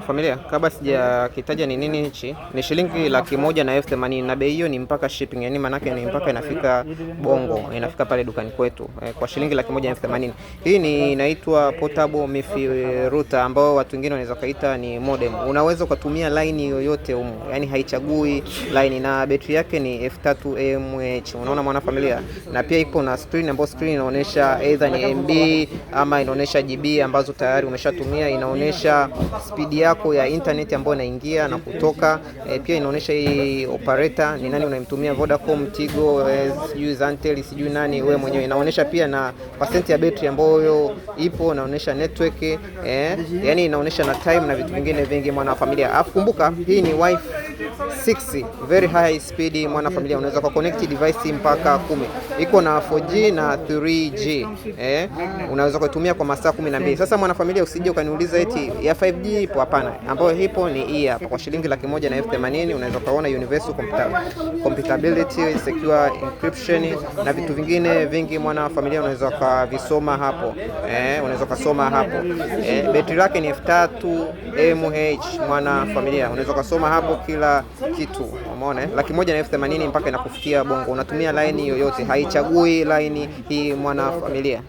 Familia, kabla sijakitaja ni nini hichi, ni shilingi 180,080 na bei hiyo ni mpaka shipping, yani manake ni mpaka inafika Bongo, inafika pale dukani kwetu kwa shilingi 180,080. Hii ni inaitwa portable MiFi router ambao watu wengine wanaweza kaita ni modem. Unaweza kutumia line yoyote humu, yani haichagui line, na betri yake ni F3 mAh. Unaona mwana familia, na pia ipo na screen ambayo screen inaonyesha either ni MB ama inaonyesha GB ambazo tayari umeshatumia, inaonyesha speed yako ya internet ambayo inaingia na kutoka. Pia inaonyesha hii operator ni nani unayemtumia, Vodacom, Tigo, sijui Zantel, sijui nani wewe mwenyewe. Inaonyesha pia na percent ya battery ambayo ipo, inaonyesha network, yani inaonyesha na time na vitu vingine vingi mwana familia. Alafu kumbuka hii ni Wi-Fi 6 very high speed mwana familia, unaweza ku connect device mpaka 10. Iko na 4G na 3G. Unaweza kutumia kwa masaa 12. Sasa mwana familia, usije ukaniuliza eti ya 5G ipo, hapana. Ambayo ipo ni hii hapa kwa shilingi 180,080. Unaweza kuona universal compatibility, secure encryption na vitu vingine vingi mwana familia, unaweza kuvisoma hapo. Unaweza kusoma hapo. Betri yake ni F3 mAh mwana familia, unaweza kusoma hapo kila kitu. Umeona 180,080 mpaka inakufikia Bongo. Unatumia line yoyote, haichagui line hii mwana familia.